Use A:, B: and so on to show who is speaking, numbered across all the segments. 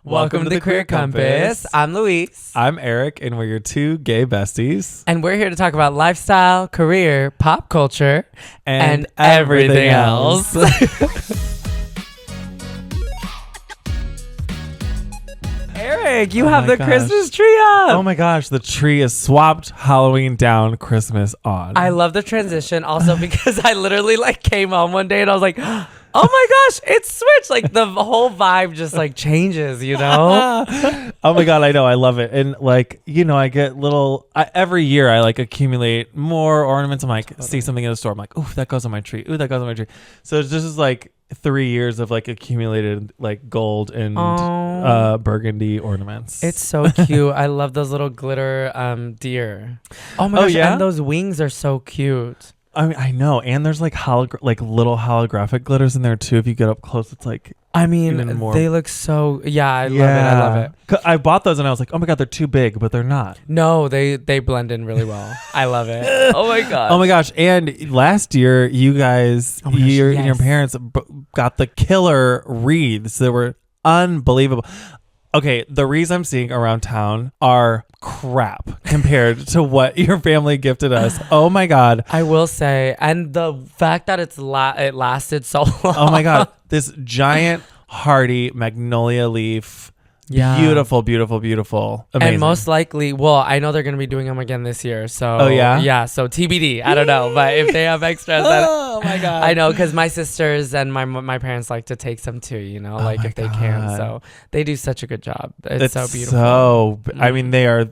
A: Welcome to the Queer Compass. I'm Luis.
B: I'm Eric, and we're your two gay besties.
A: And we're here to talk about lifestyle, career, pop culture,
B: and
A: everything else. Eric, you have the Christmas tree up.
B: Oh my gosh, the tree is swapped, Halloween down, Christmas on.
A: I love the transition also because I literally came home one day and I was like, oh my gosh, it's switched. Like the whole vibe just changes, you know?
B: Oh my God, I know. I love it. And I get every year I accumulate more ornaments. I'm see something in the store. I'm like, ooh, that goes on my tree. Ooh, that goes on my tree. So it's just 3 years of accumulated gold and burgundy ornaments.
A: It's so cute. I love those little glitter deer. Oh my gosh,
B: yeah?
A: and those wings are so cute.
B: I mean, I know, and there's little holographic glitters in there too. If you get up close, it's even more.
A: They look so. Yeah, I love it.
B: I bought those and I was like, oh my God, they're too big, but they're not.
A: No, they blend in really well. I love it. Oh my God.
B: Oh my gosh! And last year, you guys, and your parents got the killer wreaths. They were unbelievable. Okay, the wreaths I'm seeing around town are crap compared to what your family gifted us. Oh my God.
A: I will say, and the fact that it lasted so long.
B: Oh my God. This giant hardy magnolia leaf. Yeah. Beautiful, beautiful, beautiful. Amazing.
A: And most likely, I know they're going to be doing them again this year. So,
B: oh yeah?
A: Yeah, so TBD. I don't know. But if they have extras,
B: oh my God.
A: I know, because my sisters and my parents like to take some too, if they can. So they do such a good job. It's so beautiful.
B: I mean, they are...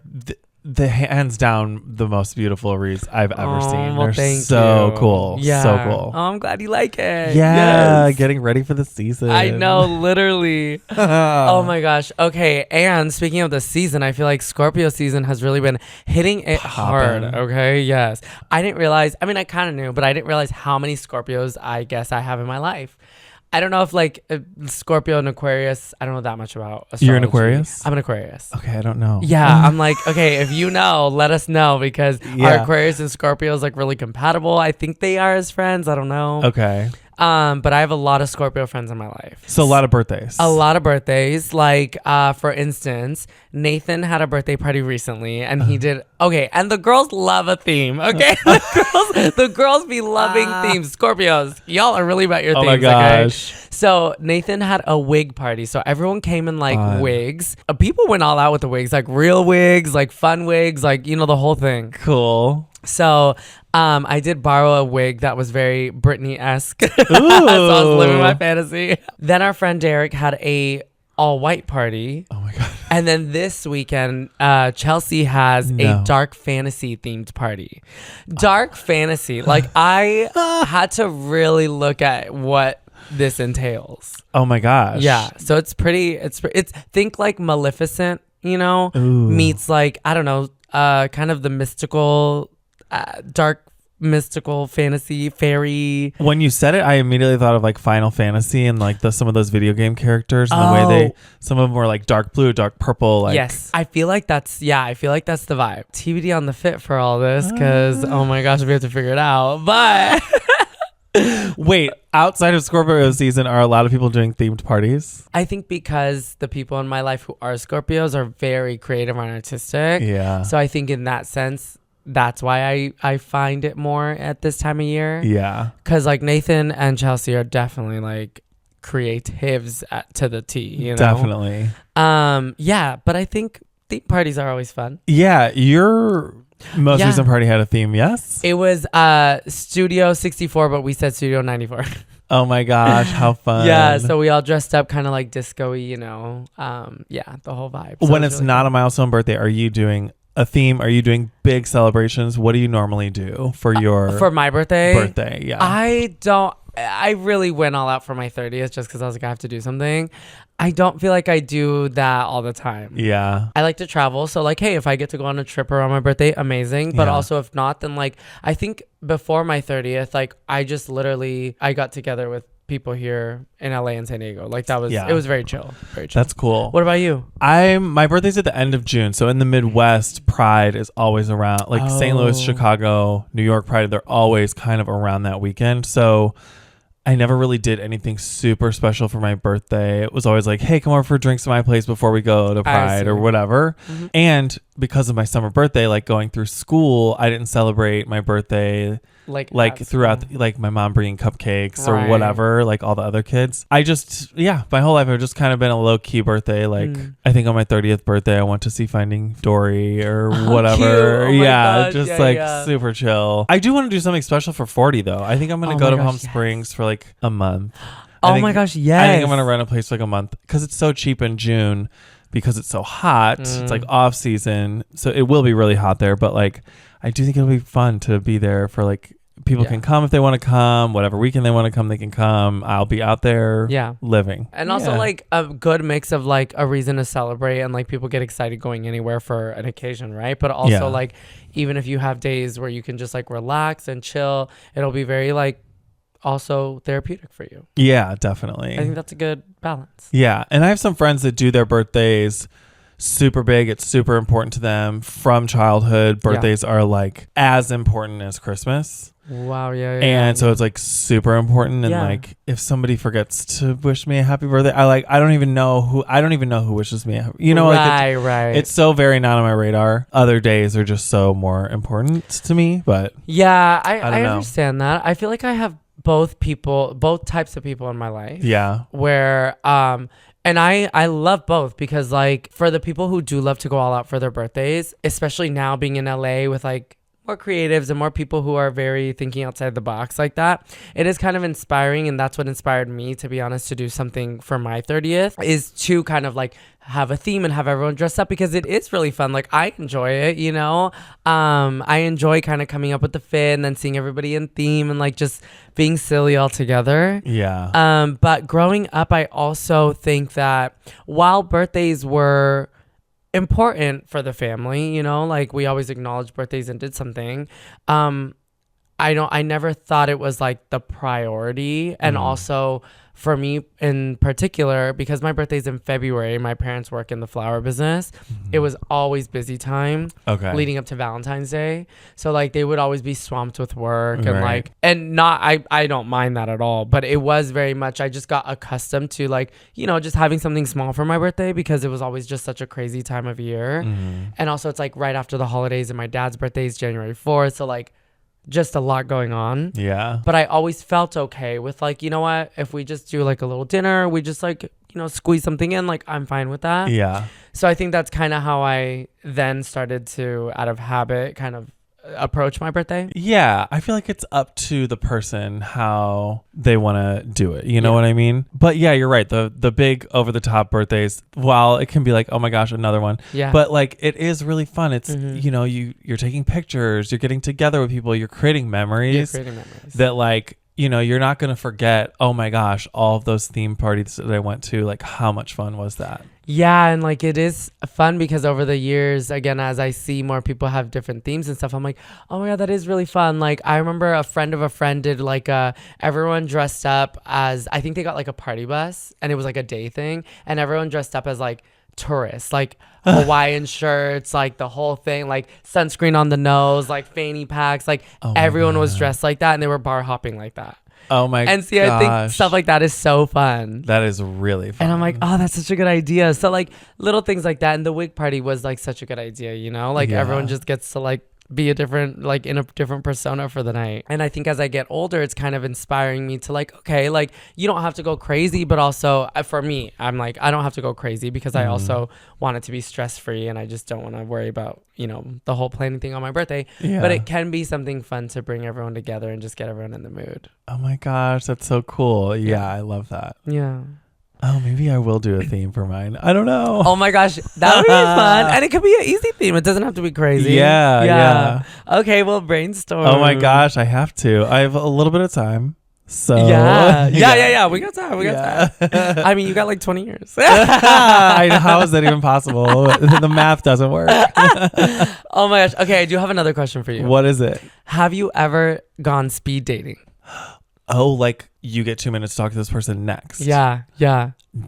B: the hands down the most beautiful wreaths I've ever seen. They're so cool.
A: Yeah.
B: So cool.
A: Oh, I'm glad you like it.
B: Yeah.
A: Yes.
B: Getting ready for the season.
A: I know, literally. Oh my gosh. Okay. And speaking of the season, I feel like Scorpio season has really been hitting it hard. Okay. Yes. I didn't realize, I kind of knew, but I didn't realize how many Scorpios I guess I have in my life. I don't know if Scorpio and Aquarius, I don't know that much about astrology.
B: You're an Aquarius?
A: I'm an Aquarius.
B: Okay, I don't know.
A: Yeah, I'm okay, if you know, let us know because our Aquarius and Scorpio is really compatible. I think they are as friends. I don't know.
B: Okay.
A: But I have a lot of Scorpio friends in my life.
B: So a lot of birthdays.
A: A lot of birthdays. For instance, Nathan had a birthday party recently and he did, and the girls love a theme, okay? the girls be loving themes. Scorpios, y'all are really about your themes,
B: my gosh.
A: Okay? So Nathan had a wig party. So everyone came in wigs. People went all out with the wigs, real wigs, fun wigs, the whole thing.
B: Cool.
A: So I did borrow a wig that was very Britney-esque. So I was living my fantasy. Then our friend Derek had a all-white party.
B: Oh my God.
A: And then this weekend, Chelsea has a dark fantasy themed party. Dark fantasy. I had to really look at what this entails.
B: Oh my gosh.
A: Yeah. So it's think Maleficent, meets I don't know, kind of the mystical, dark mystical fantasy fairy.
B: When you said it, I immediately thought of Final Fantasy and some of those video game characters and the way some of them were dark blue, dark purple.
A: Yes, I feel that's the vibe. TBD on the fit for all this because oh my gosh, we have to figure it out. But
B: wait, outside of Scorpio season, are a lot of people doing themed parties?
A: I think because the people in my life who are Scorpios are very creative and artistic.
B: Yeah.
A: So I think in that sense, that's why I find it more at this time of year.
B: Yeah. Because
A: Nathan and Chelsea are definitely creatives to the T,
B: Definitely.
A: Yeah, but I think theme parties are always fun.
B: Yeah, your most recent party had a theme, yes?
A: It was Studio 64, but we said Studio 94.
B: Oh my gosh, how fun.
A: Yeah, so we all dressed up kind of disco-y, the whole vibe. So
B: when it's really not a milestone birthday, are you doing a theme? Are you doing big celebrations? What do you normally do for your
A: for my birthday?
B: Yeah.
A: I really went all out for my 30th just because I was I have to do something. I don't feel like I do that all the time. Yeah. I like to travel. So hey, if I get to go on a trip around my birthday, amazing. But also if not, then I think before my 30th, I just literally, I got together with people here in LA and San Diego. It was very chill. Very chill.
B: That's cool.
A: What about you?
B: My birthday's at the end of June. So in the Midwest, Pride is always around. St. Louis, Chicago, New York Pride, they're always kind of around that weekend. So I never really did anything super special for my birthday. It was always like, hey, come over for drinks at my place before we go to Pride or whatever. Mm-hmm. And because of my summer birthday, like going through school, I didn't celebrate my birthday like throughout like my mom bringing cupcakes or whatever, like all the other kids. I just my whole life I've just kind of been a low-key birthday. Like I think on my 30th birthday I went to see Finding Dory or whatever. Gosh, super chill. I do want to do something special for 40 though. I think I'm gonna go to Palm Springs for like a month.
A: My gosh, yes.
B: I think I'm gonna rent a place for like a month because it's so cheap in June because it's so hot. It's like off season, so it will be really hot there, but like I do think it'll be fun to be there for like people can come if they want to come, whatever weekend they want to come, they can come. I'll be out there living.
A: And also like a good mix of like a reason to celebrate and like people get excited going anywhere for an occasion, right? But also like even if you have days where you can just like relax and chill, it'll be very like also therapeutic for you.
B: Yeah, definitely.
A: I think that's a good balance.
B: Yeah. And I have some friends that do their birthdays super big. It's super important to them from childhood. Birthdays are like as important as Christmas.
A: Wow.
B: And so it's like super important. And like if somebody forgets to wish me a happy birthday, I don't even know who wishes me
A: right.
B: It's so very not on my radar. Other days are just so more important to me. But
A: I understand that. I feel like I have both types of people in my life.
B: Yeah.
A: Where and I love both because like for the people who do love to go all out for their birthdays, especially now being in LA with like more creatives and more people who are very thinking outside the box like that, it is kind of inspiring. And that's what inspired me, to be honest, to do something for my 30th, is to kind of like have a theme and have everyone dress up because it is really fun. Like I enjoy it, you know. I enjoy kind of coming up with the fit and then seeing everybody in theme and like just being silly all together.
B: Yeah.
A: But growing up, I also think that while birthdays were important for the family, you know, like we always acknowledged birthdays and did something, I never thought it was like the priority. And also for me in particular, because my birthday's in February, my parents work in the flower business. It was always busy time leading up to Valentine's Day. So like they would always be swamped with work and like, and not, I don't mind that at all, but it was very much, I just got accustomed to like, you know, just having something small for my birthday because it was always just such a crazy time of year. And also it's like right after the holidays and my dad's birthday is January 4th. So like, just a lot going on.
B: Yeah.
A: But I always felt okay with like, you know what, if we just do like a little dinner, we just like, you know, squeeze something in, like I'm fine with that.
B: Yeah.
A: So I think that's kind of how I then started to, out of habit, kind of approach my birthday.
B: Yeah. I feel like it's up to the person how they want to do it. You know what I mean? But yeah, you're right. The big over the top birthdays, while it can be like, oh my gosh, another one.
A: Yeah.
B: But like it is really fun. It's, you know, you're taking pictures, you're getting together with people, you're creating memories. That like, you know, you're not going to forget, oh my gosh, all of those theme parties that I went to, like how much fun was that?
A: Yeah, and like it is fun because over the years, again, as I see more people have different themes and stuff, I'm like, oh my God, that is really fun. Like I remember a friend of a friend did like everyone dressed up as, I think they got like a party bus and it was like a day thing, and everyone dressed up as like tourists, like Hawaiian shirts, like the whole thing, like sunscreen on the nose, like fanny packs, like everyone was dressed like that and they were bar hopping like that.
B: Oh my
A: And see, I think stuff like that is so fun.
B: That is really fun.
A: And I'm like, oh, that's such a good idea. So like little things like that. And the wig party was like such a good idea, you know? Like everyone just gets to like be a different, like in a different persona for the night. And I think as I get older, it's kind of inspiring me to like, okay, like you don't have to go crazy, but also for me, I'm like, I don't have to go crazy because I also want it to be stress free and I just don't want to worry about, you know, the whole planning thing on my birthday. But it can be something fun to bring everyone together and just get everyone in the mood.
B: Oh my gosh, that's so cool. Yeah, I love that.
A: Yeah.
B: Oh, maybe I will do a theme for mine. I don't know.
A: Oh my gosh, that would be fun. And it could be an easy theme. It doesn't have to be crazy.
B: Yeah.
A: Okay, well, brainstorm.
B: Oh my gosh, I have to. I have a little bit of time. So
A: yeah. We got time. We got time. I mean, you got like 20 years.
B: How is that even possible? The math doesn't work.
A: Oh my gosh. Okay, I do have another question for you.
B: What is it?
A: Have you ever gone speed dating?
B: Oh, like you get 2 minutes to talk to this person next.
A: Yeah.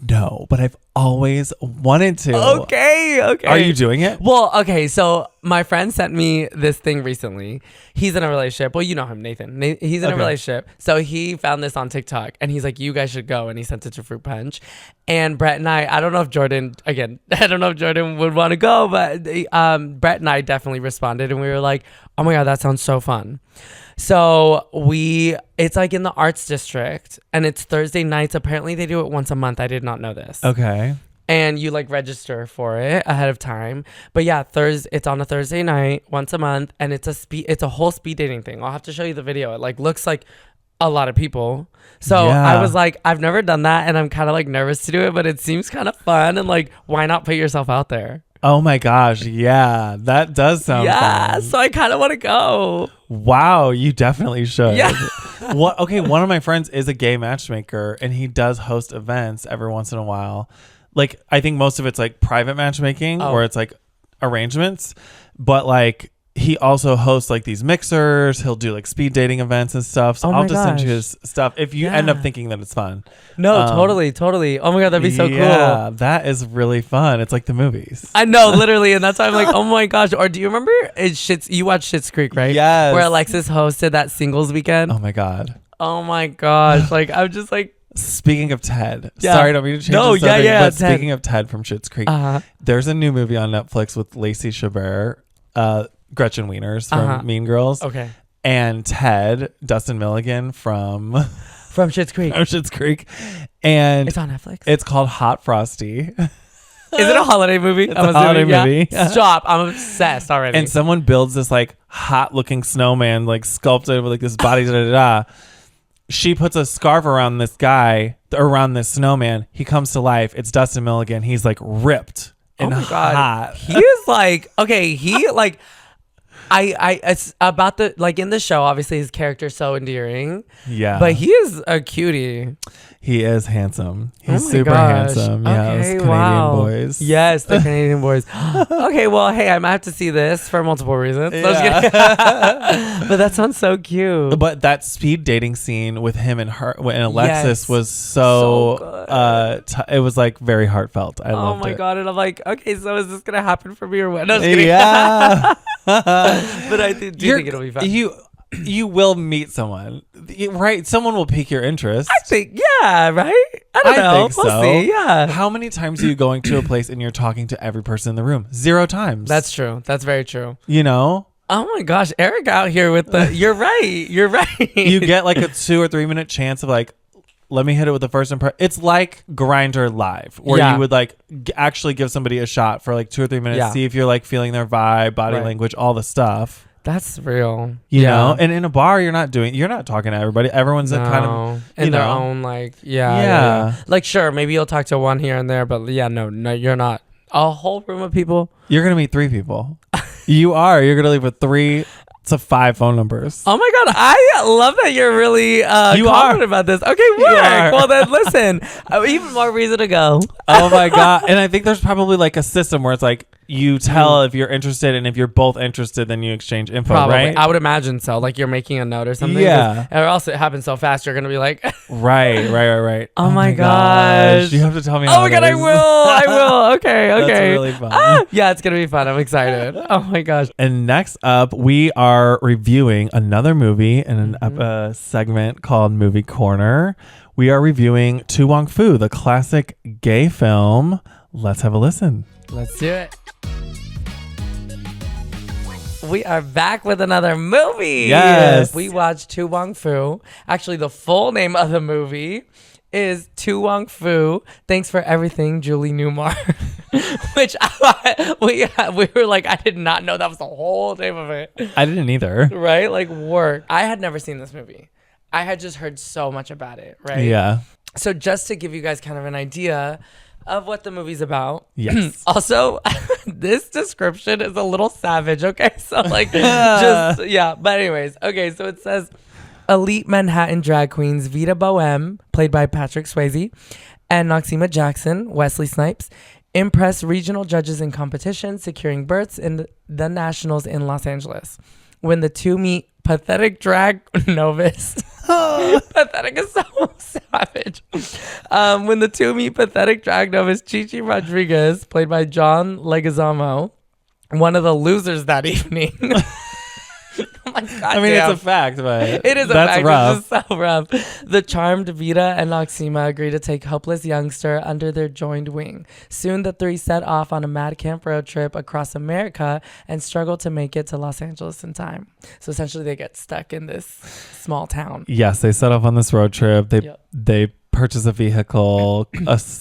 B: No, but I've always wanted to.
A: Okay.
B: Are you doing it?
A: Well, okay. So my friend sent me this thing recently. He's in a relationship. Well, you know him, Nathan. He's in a relationship. So he found this on TikTok and he's like, you guys should go. And he sent it to Fruit Punch. And Brett and I don't know if Jordan would want to go, but Brett and I definitely responded and we were like, oh my God, that sounds so fun. So it's like in the Arts District and it's Thursday nights. Apparently they do it once a month. I did not know this.
B: Okay.
A: And you like register for it ahead of time. But yeah, it's on a Thursday night once a month and it's a whole speed dating thing. I'll have to show you the video. It like looks like a lot of people. So I was like, I've never done that and I'm kind of like nervous to do it, but it seems kind of fun and like, why not put yourself out there?
B: Oh my gosh. Yeah, that does sound fun.
A: So I kind of want to go.
B: Wow, you definitely should.
A: Yeah.
B: Okay, one of my friends is a gay matchmaker and he does host events every once in a while. Like, I think most of it's like private matchmaking or it's like arrangements. But like, he also hosts like these mixers. He'll do like speed dating events and stuff. So I'll just send you his stuff if you end up thinking that it's fun.
A: No, totally. Oh my God, that'd be so cool.
B: Yeah, that is really fun. It's like the movies.
A: I know, literally. And that's why I'm like, oh my gosh. Or do you remember you watched Schitt's Creek, right?
B: Yes.
A: Where Alexis hosted that singles weekend?
B: Oh my God.
A: Oh my gosh. Like, I'm just like.
B: Speaking of Ted. Sorry, I don't mean to change the subject. But speaking of Ted from Schitt's Creek, there's a new movie on Netflix with Lacey Chabert, Gretchen Wieners from Mean Girls.
A: Okay.
B: And Ted, Dustin Milligan from
A: Schitt's Creek.
B: From Schitt's Creek. And
A: it's on Netflix.
B: It's called Hot Frosty.
A: Is it a holiday movie?
B: It's a holiday movie.
A: Yeah. Stop. I'm obsessed already.
B: And someone builds this like hot looking snowman, like sculpted with like this body, da-da-da. She puts a scarf around this guy, around this snowman. He comes to life. It's Dustin Milligan. He's like ripped and hot.
A: He is like, okay, he like, it's about the, like in the show, obviously his character's so endearing.
B: Yeah.
A: But he is a cutie.
B: He is handsome. He's super handsome. Yeah,
A: okay,
B: Canadian boys.
A: Yes, the Canadian boys. Okay, well, hey, I might have to see this for multiple reasons.
B: Yeah.
A: But that sounds so cute.
B: But that speed dating scene with him and her and Alexis was so good. It was like very heartfelt. I loved it.
A: Oh my God. And I'm like, okay, so is this going to happen for me or what? No, just kidding.
B: Yeah.
A: But I do think it'll be fun.
B: You will meet someone, right? Someone will pique your interest.
A: I think, yeah, right? I don't know.
B: Think so.
A: We'll see, yeah.
B: How many times are you going to a place and you're talking to every person in the room? 0 times.
A: That's true. That's very true.
B: You know?
A: Oh my gosh, Eric out here with the, you're right.
B: You get like a 2 or 3 minute chance of like, let me hit it with the first impression. It's like Grindr Live, where you would like actually give somebody a shot for like 2 or 3 minutes, see if you're like feeling their vibe, body language, all the stuff.
A: That's real.
B: You know? And in a bar, you're not talking to everybody. Everyone's kind of
A: in their own like, yeah. Like, sure, maybe you'll talk to one here and there, but yeah, no, you're not. A whole room of people.
B: You're going to meet 3 people. You're going to leave with 3 to 5 phone numbers.
A: Oh my God. I love that you're really confident about this. Okay, work. Well then listen, even more reason to go.
B: Oh my God. And I think there's probably like a system where it's like, you tell if you're interested, and if you're both interested, then you exchange info, right?
A: I would imagine so. Like you're making a note or something.
B: Yeah.
A: Or else it happens so fast, you're going to be like...
B: Right.
A: Oh my gosh.
B: You have to tell me
A: Oh my God, I will. Okay.
B: That's really fun.
A: Yeah, it's going to be fun. I'm excited. Oh my gosh.
B: And next up, we are reviewing another movie in a segment called Movie Corner. We are reviewing To Wong Foo, the classic gay film. Let's have a listen.
A: Let's do it. We are back with another movie.
B: Yes.
A: We watched To Wong Foo. Actually, the full name of the movie is To Wong Foo. Thanks for Everything, Julie Newmar. Which we were like, I did not know that was the whole name of it.
B: I didn't either.
A: Right? Like work. I had never seen this movie. I had just heard so much about it. Right?
B: Yeah.
A: So just to give you guys kind of an idea of what the movie's about.
B: Yes.
A: Also, this description is a little savage, okay? So like, but anyways, okay, so it says, elite Manhattan drag queens Vita Boheme, played by Patrick Swayze, and Noxeema Jackson, Wesley Snipes, impress regional judges in competitions, securing berths in the Nationals in Los Angeles. When the two meet, pathetic drag novice Pathetic is so savage. When the two meet, Pathetic dragged home is Chichi Rodriguez, played by John Leguizamo, one of the losers that evening. Oh my God,
B: I mean,
A: damn.
B: it's a fact, but
A: it is a
B: that's
A: fact.
B: rough.
A: It's just so rough. The charmed Vita and Noxima agree to take helpless youngster under their joined wing. Soon, the three set off on a mad camp road trip across America and struggle to make it to Los Angeles in time. So essentially, they get stuck in this small town.
B: Yes, they set off on this road trip. They purchase a vehicle,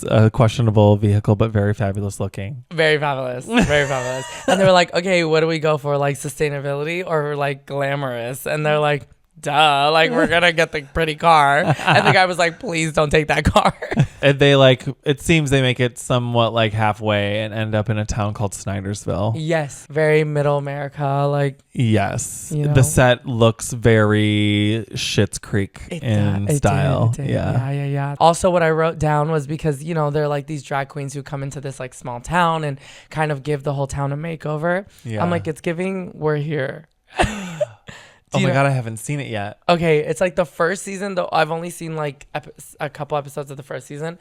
B: a questionable vehicle, but very fabulous looking.
A: Very fabulous. Very fabulous. And they were like, okay, what do we go for? Like sustainability or like glamorous? And they're like, duh, like we're going to get the pretty car. And the guy was like, please don't take that car.
B: And they it seems they make it somewhat like halfway and end up in a town called Snydersville.
A: Yes. Very middle America. Like,
B: yes.
A: You know?
B: The set looks very Schitt's Creek in style.
A: It did.
B: Yeah.
A: Yeah. Also, what I wrote down was because, you know, they're like these drag queens who come into this like small town and kind of give the whole town a makeover. Yeah. I'm like, it's giving We're Here.
B: Oh my God, I haven't seen it yet.
A: Okay, it's like the first season, though I've only seen like a couple episodes of the first season,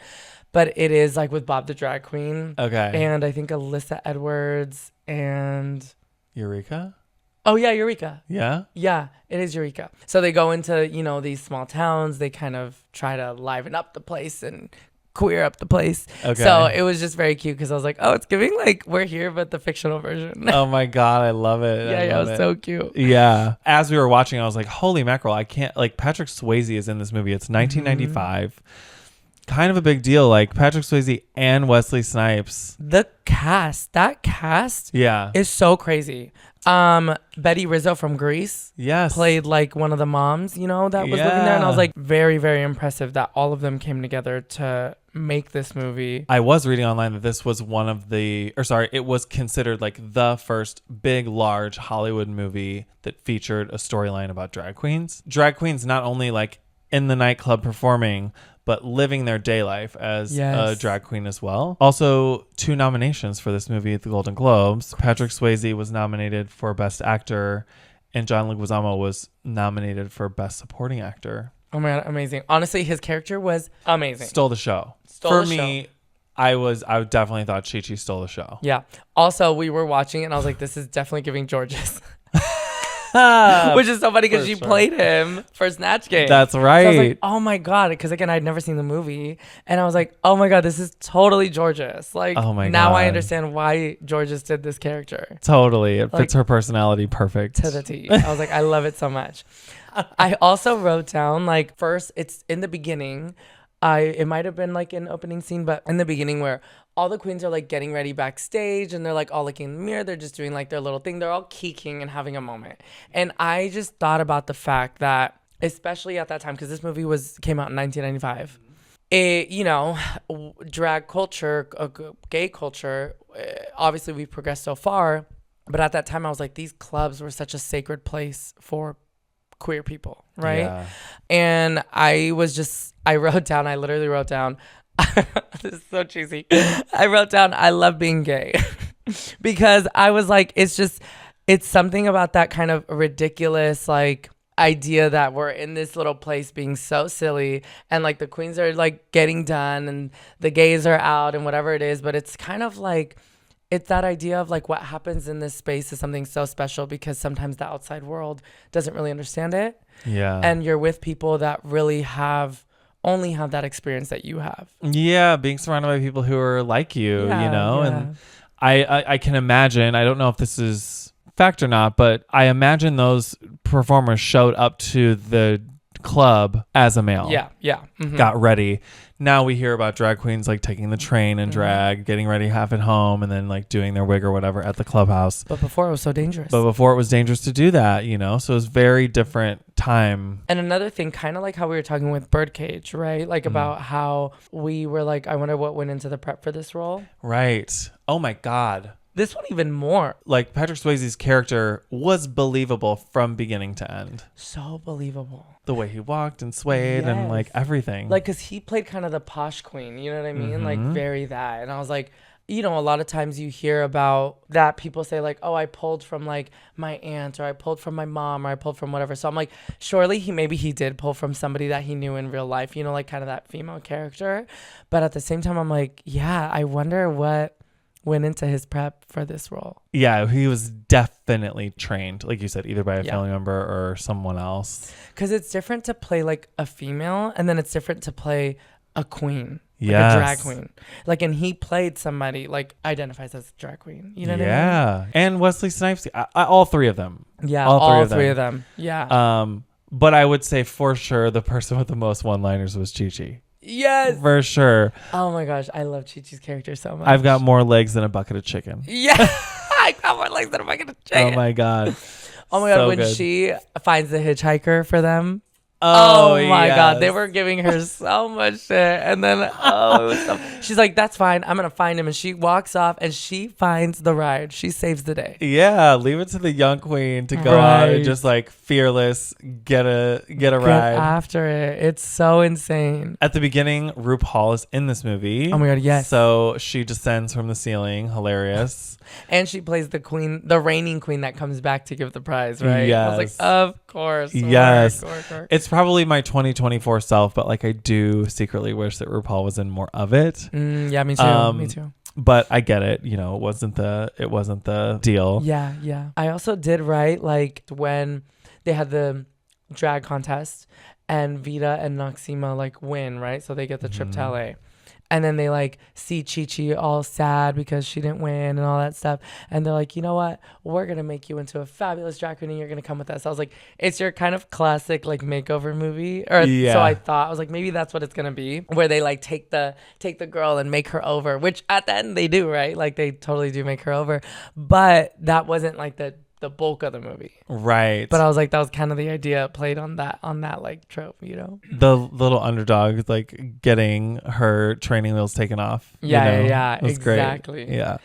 A: but it is like with Bob the Drag Queen.
B: Okay.
A: And I think Alyssa Edwards and...
B: Eureka?
A: Oh, yeah, Eureka.
B: Yeah?
A: Yeah, it is Eureka. So they go into, you know, these small towns. They kind of try to liven up the place and queer up the place. Okay. So it was just very cute because I was like, oh, it's giving like We're Here, but the fictional version.
B: Oh my God, I love it.
A: Yeah, it was so cute.
B: Yeah. As we were watching, I was like, holy mackerel, I can't, like, Patrick Swayze is in this movie. It's 1995. Kind of a big deal. Like, Patrick Swayze and Wesley Snipes.
A: That cast is so crazy. Betty Rizzo from Grease played like one of the moms, you know, that was living there. And I was like, very, very impressive that all of them came together to make this movie.
B: I was reading online that this was it was considered like the first big, large Hollywood movie that featured a storyline about drag queens. Drag queens not only like in the nightclub performing, but living their day life as a drag queen as well. Also, 2 nominations for this movie at the Golden Globes. Patrick Swayze was nominated for Best Actor, and John Leguizamo was nominated for Best Supporting Actor.
A: Oh my God, amazing. Honestly, his character was amazing.
B: Stole the show. For me, I definitely thought Chi-Chi stole the show.
A: Yeah. Also, we were watching it, and I was like, this is definitely giving George's. Which is so funny because she played him for Snatch Game.
B: That's right.
A: So I was like, oh my God. Because again, I'd never seen the movie. And I was like, oh my God, this is totally George's. Like,
B: oh my
A: now
B: God.
A: I understand why George's did this character.
B: Totally. It fits her personality perfect.
A: To the T. I was like, I love it so much. I also wrote down, like, first, it's in the beginning. It might have been like an opening scene, but in the beginning where all the queens are like getting ready backstage and they're like all looking in the mirror. They're just doing like their little thing. They're all keeking and having a moment. And I just thought about the fact that, especially at that time, because this movie came out in 1995, you know, drag culture, gay culture, obviously we've progressed so far. But at that time, I was like, these clubs were such a sacred place for queer people, right? Yeah. And I literally wrote down, this is so cheesy. I wrote down, I love being gay. Because I was like, it's something about that kind of ridiculous, like, idea that we're in this little place being so silly and like the queens are like getting done and the gays are out and whatever it is. But it's kind of like, it's that idea of like what happens in this space is something so special because sometimes the outside world doesn't really understand it. Yeah. And you're with people that really only have that experience that you have. Yeah,
B: being surrounded by people who are like you, you know? Yeah. And I can imagine, I don't know if this is fact or not, but I imagine those performers showed up to the club as a male.
A: Yeah. Mm-hmm.
B: Got ready. Now we hear about drag queens like taking the train and drag, getting ready half at home, and then like doing their wig or whatever at the clubhouse.
A: But before it was so dangerous.
B: But before it was dangerous to do that, you know? So it was very different time.
A: And another thing, kind of like how we were talking with Birdcage, right? Like about how we were like, I wonder what went into the prep for this role.
B: Right. Oh my God.
A: This one even more.
B: Like Patrick Swayze's character was believable from beginning to end.
A: So believable.
B: The way he walked and swayed and like everything.
A: Like, because he played kind of the posh queen, you know what I mean? Like very that. And I was like, you know, a lot of times you hear about that people say like, oh, I pulled from like my aunt, or I pulled from my mom, or I pulled from whatever. So I'm like, surely he did pull from somebody that he knew in real life, you know, like kind of that female character. But at the same time, I'm like, yeah, I wonder what went into his prep for this role.
B: Yeah, he was definitely trained, like you said, either by a family member or someone else.
A: Because it's different to play like a female, and then it's different to play a queen. Like a drag queen. Like, and he played somebody like identifies as a drag queen. You know what I mean?
B: Yeah. And Wesley Snipes, all three of them.
A: Yeah, all three of them. Yeah.
B: But I would say for sure the person with the most one-liners was Chi-Chi.
A: Yes.
B: For sure.
A: Oh my gosh, I love Chi-Chi's character so much.
B: I've got more legs than a bucket of chicken.
A: Yeah. I got more legs than a bucket of chicken.
B: Oh my God.
A: Oh my God, when she finds the hitchhiker for them.
B: Oh
A: my God, they were giving her so much shit, and then it was she's like, "That's fine, I'm gonna find him," and she walks off, and she finds the ride. She saves the day.
B: Yeah, leave it to the young queen to go out and just like fearless get a ride
A: after it. It's so insane.
B: At the beginning, RuPaul is in this movie.
A: Oh my God, yes.
B: So she descends from the ceiling, hilarious,
A: and she plays the queen, the reigning queen that comes back to give the prize. Right?
B: Yes.
A: I was like, of course.
B: Yes.
A: Work.
B: It's probably my 2024 self, but like I do secretly wish that RuPaul was in more of it.
A: Yeah, me too. Me too.
B: But I get it. You know, it wasn't the deal.
A: Yeah. I also did write like when they had the drag contest and Vita and Noxima like win, right? So they get the trip to LA. And then they like see Chi-Chi all sad because she didn't win and all that stuff. And they're like, you know what? We're going to make you into a fabulous drag queen and you're going to come with us. I was like, it's your kind of classic like makeover movie. Or so I thought. I was like, maybe that's what it's going to be. Where they like take the girl and make her over. Which at the end they do, right? Like they totally do make her over. But that wasn't like the bulk of the movie,
B: right?
A: But I was like, that was kind of the idea played on that like trope, you know,
B: the little underdog like getting her training wheels taken off.
A: Yeah, exactly.
B: Great. Yeah.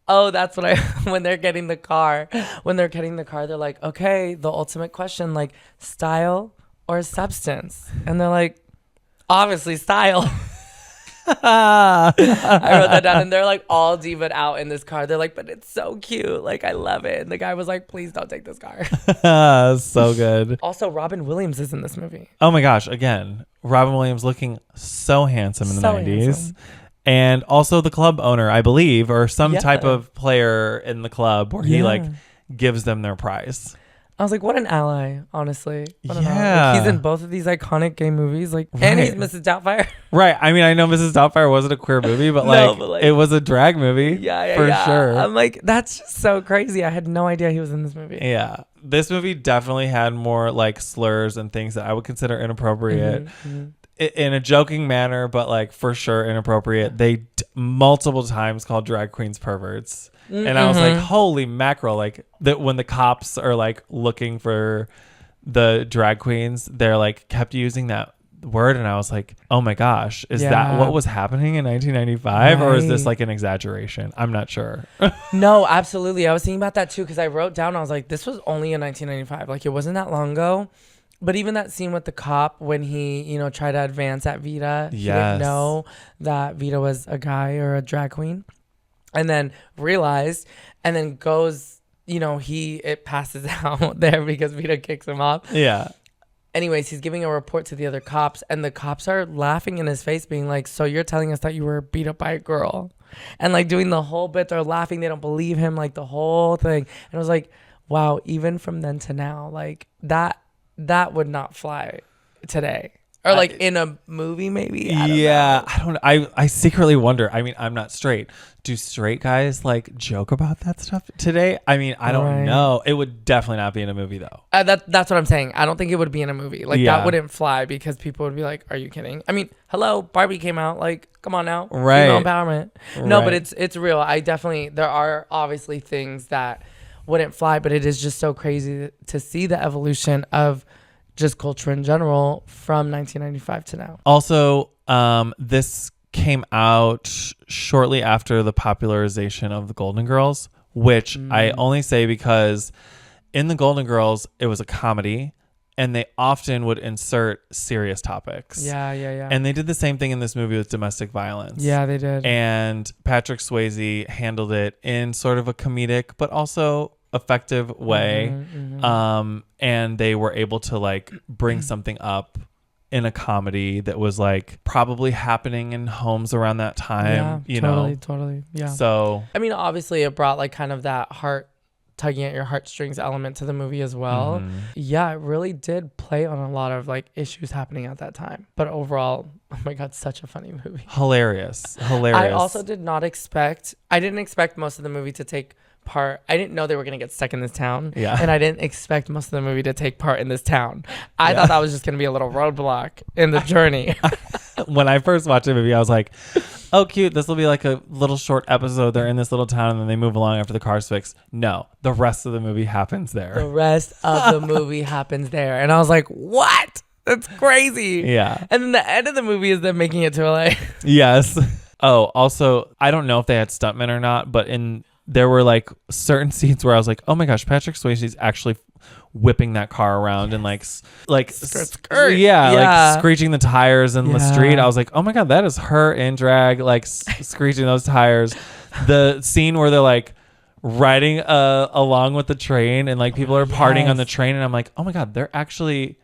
A: Oh, that's what when they're getting the car, they're like, okay, the ultimate question, like style or substance, and they're like, obviously style. I wrote that down, and they're like all divaed out in this car. They're like, but it's so cute, like I love it. And the guy was like, please don't take this car.
B: So good.
A: Also, Robin Williams is in this movie.
B: Oh my gosh, again, Robin Williams looking so handsome in the 90s. Handsome. And also the club owner, I believe, or some type of player in the club where he like gives them their prize.
A: I was like, what an ally, honestly. Like, he's in both of these iconic gay movies, like, and he's Mrs. Doubtfire.
B: Right. I mean, I know Mrs. Doubtfire wasn't a queer movie, but like it was a drag movie. For sure.
A: I'm like, that's just so crazy. I had no idea he was in this movie.
B: Yeah. This movie definitely had more like slurs and things that I would consider inappropriate. In a joking manner, but like for sure inappropriate. They multiple times called drag queens perverts. And I was like, holy mackerel. Like that when the cops are like looking for the drag queens, they're like kept using that word. And I was like, oh my gosh, is that what was happening in 1995? Or is this like an exaggeration? I'm not sure.
A: No, absolutely. I was thinking about that too, because I wrote down, I was like, this was only in 1995. Like it wasn't that long ago. But even that scene with the cop when he, you know, tried to advance at Vita, he didn't know that Vita was a guy or a drag queen. And then realized, and then goes, you know, it passes out there because Vita kicks him off.
B: Yeah.
A: Anyways, he's giving a report to the other cops, and the cops are laughing in his face, being like, so you're telling us that you were beat up by a girl? And like doing the whole bit, they're laughing, they don't believe him, like the whole thing. And I was like, wow, even from then to now, like that would not fly today. Or like in a movie, maybe. I
B: don't know. I secretly wonder. I mean, I'm not straight. Do straight guys like joke about that stuff today? I mean, I don't know. It would definitely not be in a movie though.
A: That's what I'm saying. I don't think it would be in a movie. Like that wouldn't fly because people would be like, "Are you kidding?" I mean, hello, Barbie came out. Like, come on now, female empowerment. No, but it's real. There are obviously things that wouldn't fly, but it is just so crazy to see the evolution of just culture in general from 1995 to now.
B: Also, this came out shortly after the popularization of the Golden Girls, which I only say because in the Golden Girls, it was a comedy and they often would insert serious topics.
A: Yeah.
B: And they did the same thing in this movie with domestic violence.
A: Yeah, they did.
B: And Patrick Swayze handled it in sort of a comedic but also effective way. And they were able to like bring something up in a comedy that was like probably happening in homes around that time.
A: Totally. Yeah.
B: So
A: I mean, obviously it brought like kind of that heart tugging at your heartstrings element to the movie as well. Yeah, it really did play on a lot of like issues happening at that time. But overall, oh my God, such a funny movie.
B: Hilarious.
A: I also didn't expect most of the movie to take part. I didn't know they were going to get stuck in this town.
B: Yeah.
A: And I didn't expect most of the movie to take part in this town. I thought that was just going to be a little roadblock in the journey.
B: When I first watched the movie, I was like, oh, cute. This will be like a little short episode. They're in this little town and then they move along after the car's fixed. No, the rest of the movie happens there.
A: The rest of the movie happens there. And I was like, what? That's crazy.
B: Yeah.
A: And then the end of the movie is them making it to LA.
B: Yes. Oh, also, I don't know if they had stuntmen or not, but there were like certain scenes where I was like, oh my gosh, Patrick Swayze's actually whipping that car around and like
A: skirt.
B: Yeah, like screeching the tires in the street. I was like, oh my God, that is her in drag, like screeching those tires. The scene where they're like riding along with the train and like people are partying on the train, and I'm like, oh my God, they're actually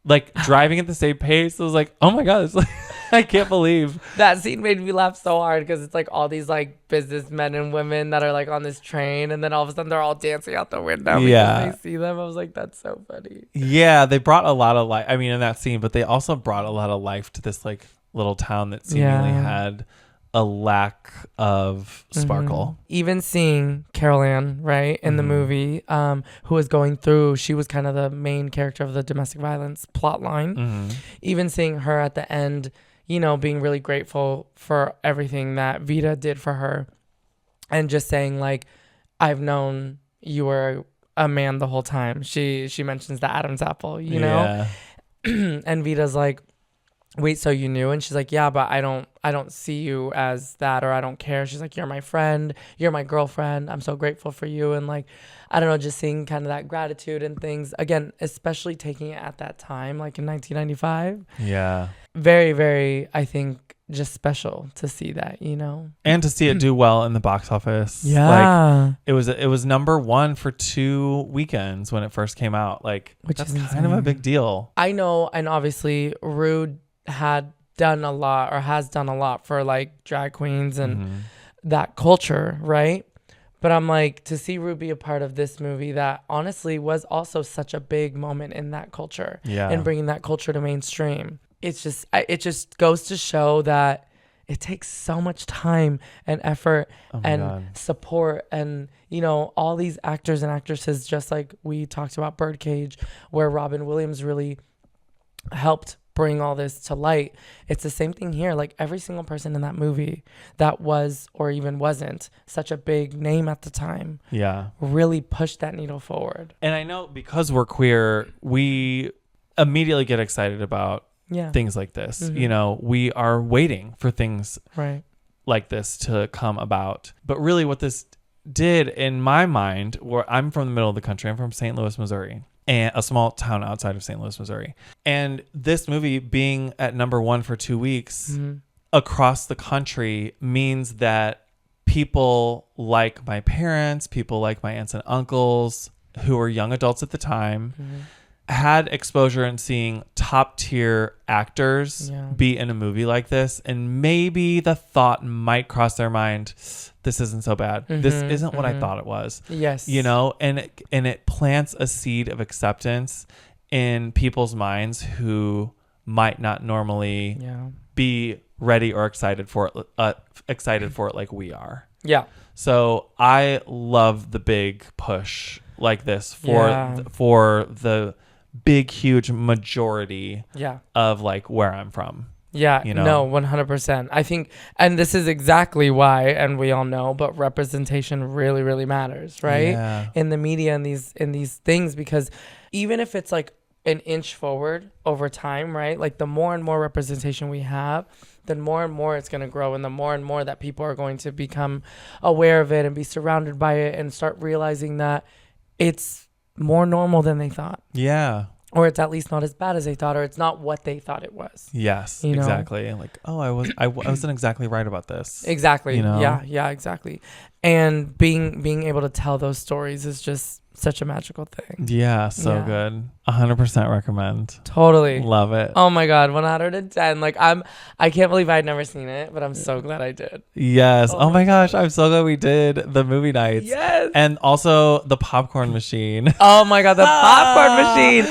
B: like driving at the same pace. I was like, oh my God, it's like I can't believe
A: that scene made me laugh so hard because it's like all these like businessmen and women that are like on this train, and then all of a sudden they're all dancing out the window because they see them. I was like, that's so funny.
B: Yeah, they brought a lot of life. I mean, in that scene, but they also brought a lot of life to this like little town that seemingly had a lack of sparkle.
A: Even seeing Carol Ann, right, in the movie, who was going through, she was kind of the main character of the domestic violence plot line. Even seeing her at the end, you know, being really grateful for everything that Vita did for her, and just saying like, I've known you were a man the whole time. She mentions the Adam's apple, you know, and Vita's like, wait, so you knew? And she's like, yeah, but I don't see you as that, or I don't care. She's like, you're my friend, you're my girlfriend, I'm so grateful for you. And like, I don't know, just seeing kind of that gratitude and things again, especially taking it at that time, like in 1995.
B: Yeah,
A: very, very, I think, just special to see that, you know,
B: and to see it do well in the box office.
A: Yeah,
B: like it was number one for 2 weekends when it first came out. Like, which that's kind of a big deal.
A: I know, and obviously Rude had done a lot, or has done a lot for like drag queens and that culture, right? But I'm like, to see Rude be a part of this movie that honestly was also such a big moment in that culture, and bringing that culture to mainstream. It just goes to show that it takes so much time and effort support, and you know, all these actors and actresses, just like we talked about Birdcage, where Robin Williams really helped bring all this to light. It's the same thing here. Like every single person in that movie that was, or even wasn't, such a big name at the time, really pushed that needle forward.
B: And I know because we're queer, we immediately get excited about things like this. You know, we are waiting for things like this to come about. But really what this did in my mind, where I'm from the middle of the country, I'm from St. Louis, Missouri, and a small town outside of St. Louis, Missouri. And this movie being at number one for 2 weeks across the country means that people like my parents, people like my aunts and uncles, who were young adults at the time, had exposure in seeing top tier actors be in a movie like this. And maybe the thought might cross their mind, this isn't so bad. This isn't what I thought it was.
A: Yes.
B: You know, and it plants a seed of acceptance in people's minds who might not normally be ready or excited for it like we are. Yeah. So I love the big push like this for the big, huge majority of like where I'm from.
A: Yeah, you know? No, 100%. I think, and this is exactly why, and we all know, but representation really, really matters, right? Yeah. In the media and these things, because even if it's like an inch forward over time, right? Like the more and more representation we have, then more and more it's going to grow, and the more and more that people are going to become aware of it and be surrounded by it and start realizing that it's more normal than they thought.
B: Yeah.
A: or it's at least not as bad as they thought, or it's not what they thought it was.
B: Yes, exactly. Like, oh, I wasn't exactly right about this.
A: Exactly. Yeah, exactly. And being able to tell those stories is just such a magical thing.
B: Yeah, so good. 100% recommend.
A: Totally.
B: Love it.
A: Oh my God, 110. Like I can't believe I'd never seen it, but I'm so glad I did.
B: Yes. Oh my gosh, I'm so glad we did the movie nights.
A: Yes.
B: And also the popcorn machine.
A: Oh my God, the popcorn machine.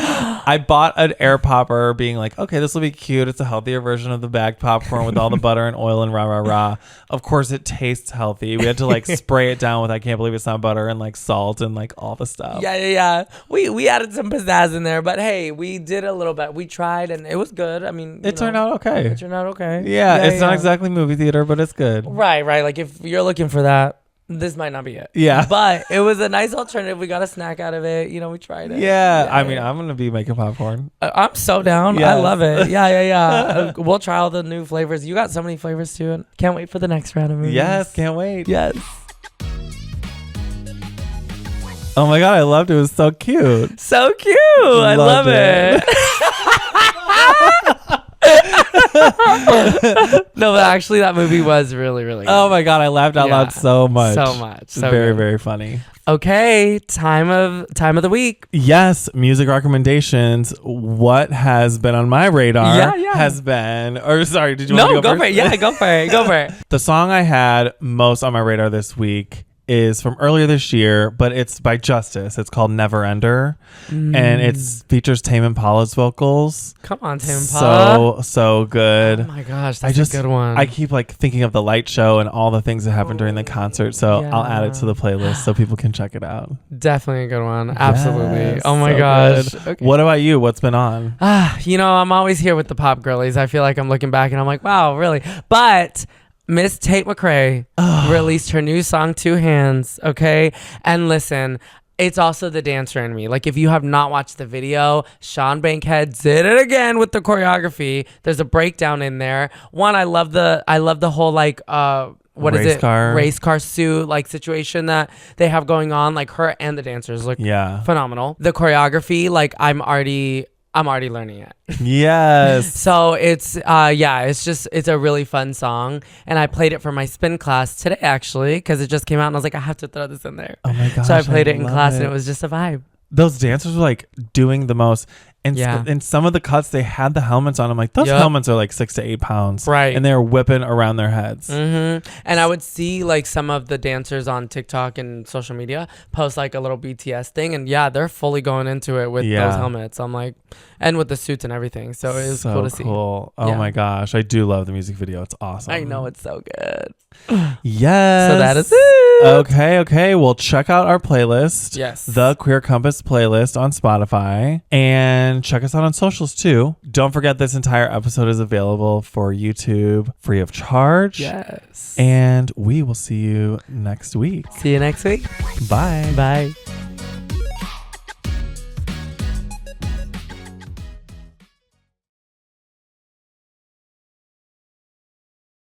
B: I bought an air popper being like, okay, this will be cute. It's a healthier version of the bagged popcorn with all the butter and oil and rah. Of course it tastes healthy. We had to like spray it down with I can't believe it's not butter and like salt and like all the stuff.
A: Yeah. We added some pizzazz in there, but hey, we did a little bit. We tried and it was good. I mean,
B: it turned out okay.
A: Yeah,
B: it's not exactly movie theater, but it's good.
A: Right. Like if you're looking for that, this might not be it.
B: Yeah.
A: But it was a nice alternative. We got a snack out of it. You know, we tried it.
B: Yeah. I mean, I'm going to be making popcorn.
A: I'm so down. Yes. I love it. Yeah. We'll try all the new flavors. You got so many flavors too. Can't wait for the next round of movies.
B: Yes. Can't wait.
A: Yes.
B: Oh my God. I loved it. It was so cute.
A: So cute. I love it. No, but actually that movie was really, really good.
B: Oh my God, I laughed out loud so much.
A: So
B: very,
A: good.
B: very funny.
A: Okay, time of the week.
B: Yes, music recommendations. What has been on my radar has been, or sorry, did you want to go first?
A: For it. Yeah, go for it. Go for it.
B: The song I had most on my radar this week is from earlier this year, but it's by Justice. It's called Never Ender, and it features Tame Impala's vocals.
A: Come on, Tame Impala.
B: So good.
A: Oh my gosh, that's a good one.
B: I keep like thinking of the light show and all the things that happened during the concert, so I'll add it to the playlist so people can check it out.
A: Definitely a good one. Absolutely. Yes, oh my gosh.
B: Okay. What about you? What's been on?
A: I'm always here with the pop girlies. I feel like I'm looking back and I'm like, wow, really? But Miss Tate McRae released her new song, Two Hands, okay? And listen, it's also the dancer in me. Like, if you have not watched the video, Sean Bankhead did it again with the choreography. There's a breakdown in there. One, I love the whole, like, race car suit, like, situation that they have going on. Like, her and the dancers look phenomenal. The choreography, like, I'm already learning it.
B: Yes.
A: So it's it's a really fun song, and I played it for my spin class today actually because it just came out and I was like, I have to throw this in there.
B: Oh my gosh.
A: So I played it in class and it was just a vibe.
B: Those dancers were like doing the most. And in some of the cuts, they had the helmets on. I'm like, those helmets are like 6 to 8 pounds.
A: Right.
B: And they're whipping around their heads.
A: Mm-hmm. And I would see like some of the dancers on TikTok and social media post like a little BTS thing. And they're fully going into it with those helmets. I'm like, and with the suits and everything. So it was cool to see.
B: Oh my gosh. I do love the music video. It's awesome.
A: I know, it's so good.
B: Yes.
A: So that is it.
B: Okay. Well, check out our playlist.
A: Yes.
B: The Queer Compass playlist on Spotify. And check us out on socials too. Don't forget this entire episode is available for YouTube free of charge.
A: Yes.
B: And we will see you next week.
A: See you next week.
B: Bye.
A: Bye.